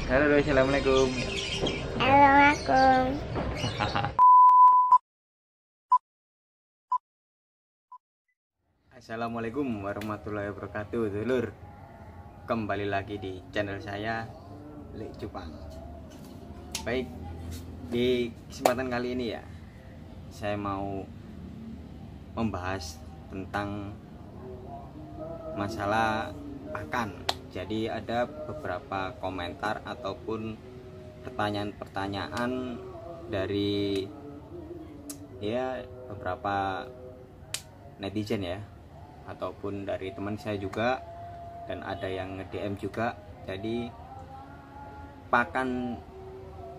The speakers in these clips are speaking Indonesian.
Halo, assalamualaikum. Assalamualaikum. Assalamualaikum warahmatullahi wabarakatuh, dulur. Kembali lagi di channel saya, Lek Cupang. Baik, di kesempatan kali ini ya, saya mau membahas tentang masalah pakan. Jadi ada beberapa komentar ataupun pertanyaan-pertanyaan dari beberapa netizen ya, ataupun dari teman saya juga, dan ada yang nge-DM juga. Jadi pakan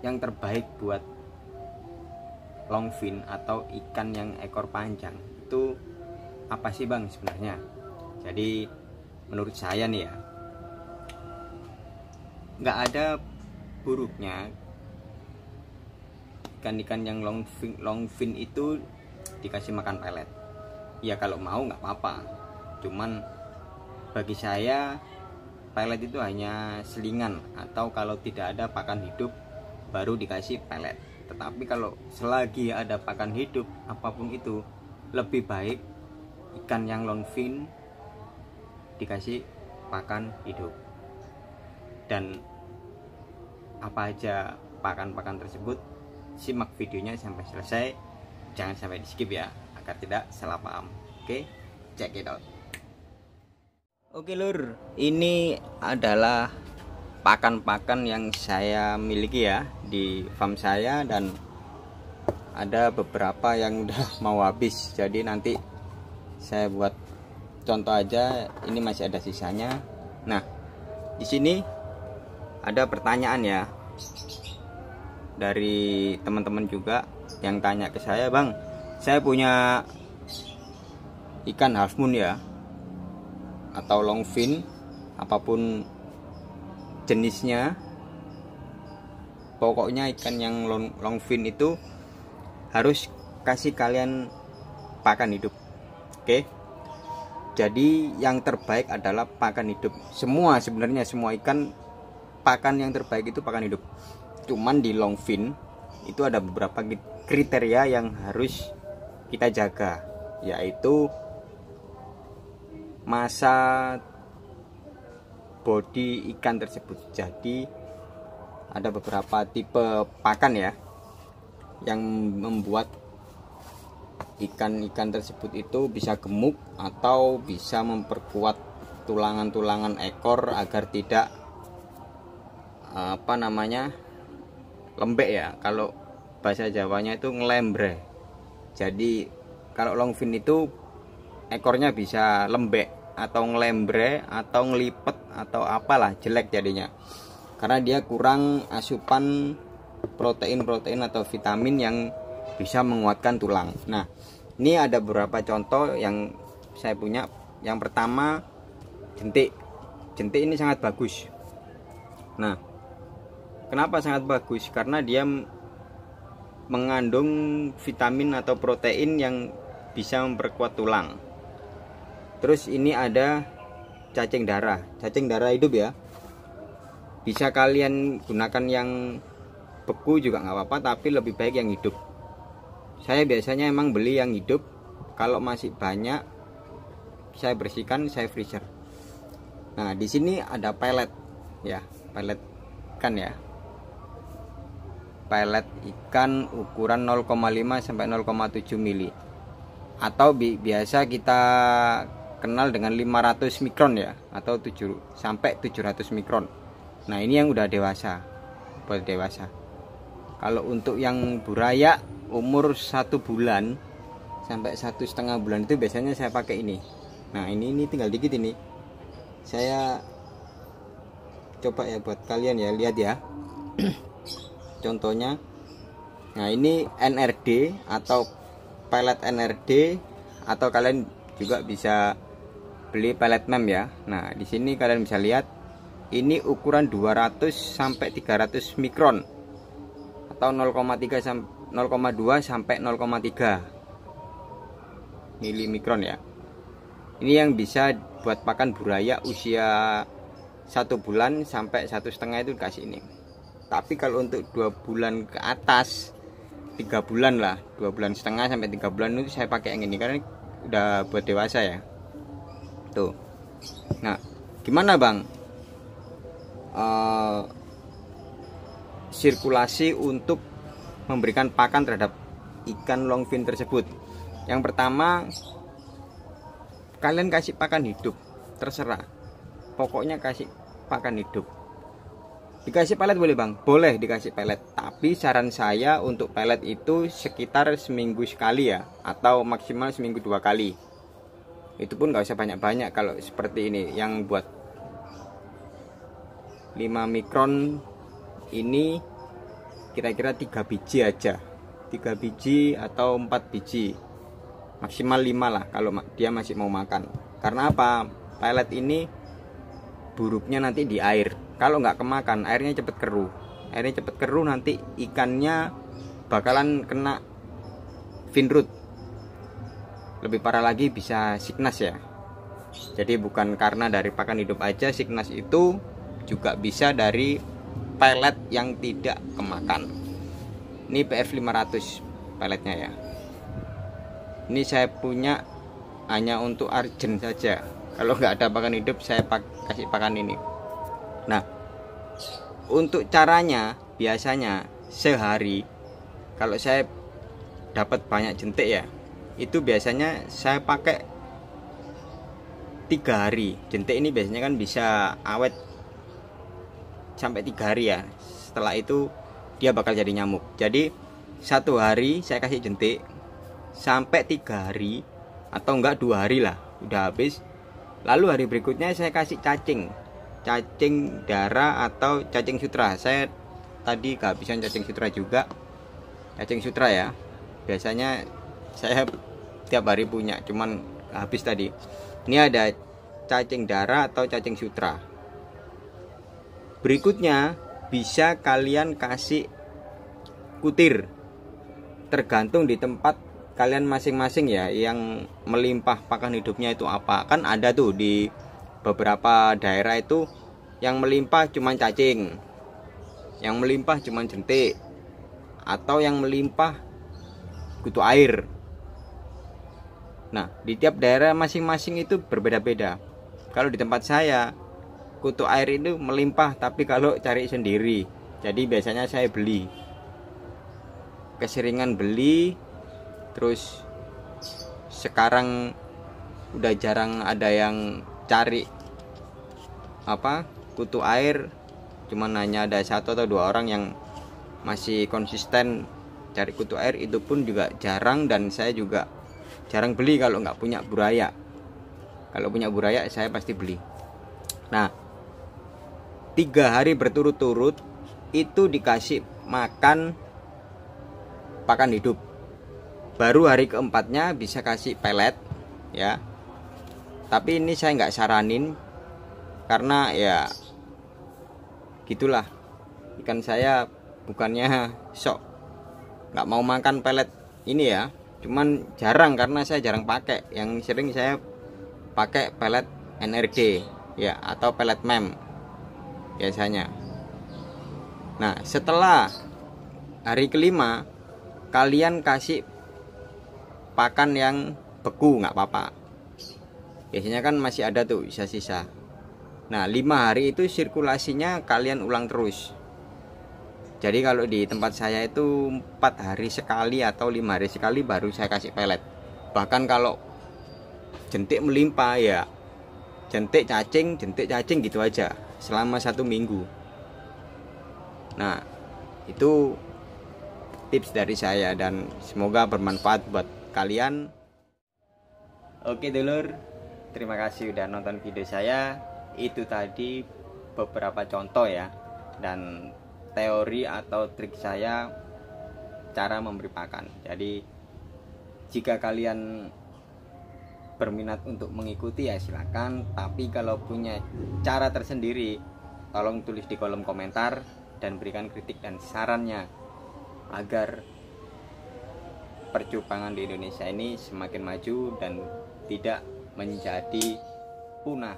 yang terbaik buat longfin atau ikan yang ekor panjang itu apa sih bang sebenarnya? Jadi menurut saya nih ya, nggak ada buruknya ikan-ikan yang longfin itu dikasih makan pelet. Ya kalau mau nggak apa-apa, cuman bagi saya pelet itu hanya selingan, atau kalau tidak ada pakan hidup baru dikasih pelet. Tetapi kalau selagi ada pakan hidup apapun itu, lebih baik ikan yang longfin dikasih pakan hidup. Dan apa aja pakan-pakan tersebut, simak videonya sampai selesai, jangan sampai di skip ya, agar tidak salah paham. Oke, check it out. Oke lur, ini adalah pakan-pakan yang saya miliki ya di farm saya, dan ada beberapa yang udah mau habis. Jadi nanti saya buat contoh aja, ini masih ada sisanya. Nah, di sini ada pertanyaan ya dari teman-teman juga yang tanya ke saya, bang, saya punya ikan half moon ya, atau longfin, apapun jenisnya, pokoknya ikan yang longfin itu harus kasih kalian pakan hidup. Oke, jadi yang terbaik adalah pakan hidup. Sebenarnya semua ikan, pakan yang terbaik itu pakan hidup. Cuman di longfin itu ada beberapa kriteria yang harus kita jaga, yaitu masa body ikan tersebut. Jadi ada beberapa tipe pakan ya yang membuat ikan-ikan tersebut itu bisa gemuk atau bisa memperkuat tulangan-tulangan ekor agar tidak lembek ya. Kalau bahasa Jawanya itu ngelembre. Jadi kalau longfin itu ekornya bisa lembek atau ngelembre atau ngelipet atau apalah, jelek jadinya, karena dia kurang asupan protein atau vitamin yang bisa menguatkan tulang. Nah, ini ada beberapa contoh yang saya punya. Yang pertama, jentik. Jentik ini sangat bagus. Nah, kenapa sangat bagus? Karena dia mengandung vitamin atau protein yang bisa memperkuat tulang. Terus ini ada cacing darah. Cacing darah hidup ya. Bisa kalian gunakan yang beku juga nggak apa-apa, tapi lebih baik yang hidup. Saya biasanya emang beli yang hidup. Kalau masih banyak, saya bersihkan, saya freezer. Nah, di sini ada pelet ya, pelet ikan ya. Pelet ikan ukuran 0,5 sampai 0,7 mili, atau biasa kita kenal dengan 500 mikron ya, atau 7 sampai 700 mikron. Nah, ini yang udah dewasa, buat dewasa. Kalau untuk yang buraya umur 1 bulan sampai 1,5 bulan itu biasanya saya pakai ini. Nah, ini tinggal dikit ini. Saya coba ya buat kalian ya, lihat ya. Contohnya. Nah, ini NRD atau pelet NRD, atau kalian juga bisa beli pelet mem ya. Nah, di sini kalian bisa lihat ini ukuran 200 sampai 300 mikron atau 0,2 sampai 0,3 milimikron ya. Ini yang bisa buat pakan buraya usia 1 bulan sampai 1,5 itu dikasih ini. Tapi kalau untuk 2 bulan ke atas, 3 bulan lah, 2,5 bulan sampai 3 bulan itu saya pakai yang ini karena udah buat dewasa ya. Tuh. Nah, gimana bang? Sirkulasi untuk memberikan pakan terhadap ikan longfin tersebut. Yang pertama, kalian kasih pakan hidup, terserah. Pokoknya kasih pakan hidup. Dikasih pelet boleh bang? Boleh dikasih pelet. Tapi saran saya untuk pelet itu sekitar seminggu sekali ya, atau maksimal seminggu 2 kali. Itu pun nggak usah banyak-banyak. Kalau seperti ini yang buat 5 mikron ini kira-kira 3 biji aja, 3 biji atau 4 biji, maksimal 5 lah kalau dia masih mau makan. Karena apa? Pelet ini buruknya nanti di air. Kalau nggak kemakan, airnya cepet keruh. Airnya cepet keruh, nanti ikannya bakalan kena fin rot. Lebih parah lagi bisa sickness ya. Jadi bukan karena dari pakan hidup aja sickness itu, juga bisa dari pelet yang tidak kemakan. Ini PF 500 peletnya ya. Ini saya punya hanya untuk arjen saja. Kalau nggak ada pakan hidup saya kasih pakan ini. Nah, untuk caranya biasanya sehari kalau saya dapat banyak jentik ya, itu biasanya saya pakai 3 hari. Jentik ini biasanya kan bisa awet sampai 3 hari ya. Setelah itu dia bakal jadi nyamuk. Jadi 1 hari saya kasih jentik sampai 3 hari, atau enggak 2 hari lah udah habis. Lalu hari berikutnya saya kasih cacing darah atau cacing sutra. Saya tadi kehabisan cacing sutra juga. Cacing sutra ya, biasanya saya tiap hari punya, cuman habis tadi. Ini ada cacing darah atau cacing sutra. Berikutnya bisa kalian kasih kutir, tergantung di tempat kalian masing-masing ya, yang melimpah pakan hidupnya itu apa. Kan ada tuh di beberapa daerah itu yang melimpah cuman cacing, yang melimpah cuman jentik, atau yang melimpah kutu air. Nah, di tiap daerah masing-masing itu berbeda-beda. Kalau di tempat saya kutu air itu melimpah, tapi kalau cari sendiri. Jadi biasanya saya beli, keseringan beli. Terus sekarang udah jarang ada yang cari kutu air, cuman hanya ada 1 atau 2 orang yang masih konsisten cari kutu air. Itu pun juga jarang, dan saya juga jarang beli kalau nggak punya buraya. Kalau punya buraya saya pasti beli. Nah, 3 hari berturut-turut itu dikasih makan pakan hidup. Baru hari keempatnya bisa kasih pelet ya. Tapi ini saya nggak saranin, karena ya gitulah, ikan saya bukannya sok nggak mau makan pelet ini ya, cuman jarang karena saya jarang pakai. Yang sering saya pakai pelet NRD ya, atau pelet mem biasanya. Nah, setelah hari kelima kalian kasih pakan yang beku nggak apa-apa. Biasanya kan masih ada tuh sisa-sisa. Nah, 5 hari itu sirkulasinya kalian ulang terus. Jadi kalau di tempat saya itu 4 hari sekali atau 5 hari sekali baru saya kasih pelet. Bahkan kalau jentik melimpah ya jentik cacing gitu aja selama 1 minggu. Nah, itu tips dari saya dan semoga bermanfaat buat kalian. Oke dulur, terima kasih udah nonton video saya. Itu tadi beberapa contoh ya, dan teori atau trik saya cara memberi pakan. Jadi jika kalian berminat untuk mengikuti ya silakan, tapi kalau punya cara tersendiri tolong tulis di kolom komentar dan berikan kritik dan sarannya agar percupangan di Indonesia ini semakin maju dan tidak menjadi punah.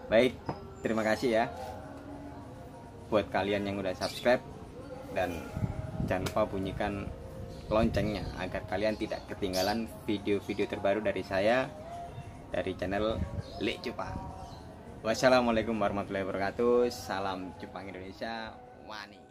Baik, terima kasih ya. buat kalian yang udah subscribe, dan jangan lupa bunyikan loncengnya agar kalian tidak ketinggalan video-video terbaru dari saya dari channel Lek Cupang. Wassalamualaikum warahmatullahi wabarakatuh. Salam Cupang Indonesia. Wani.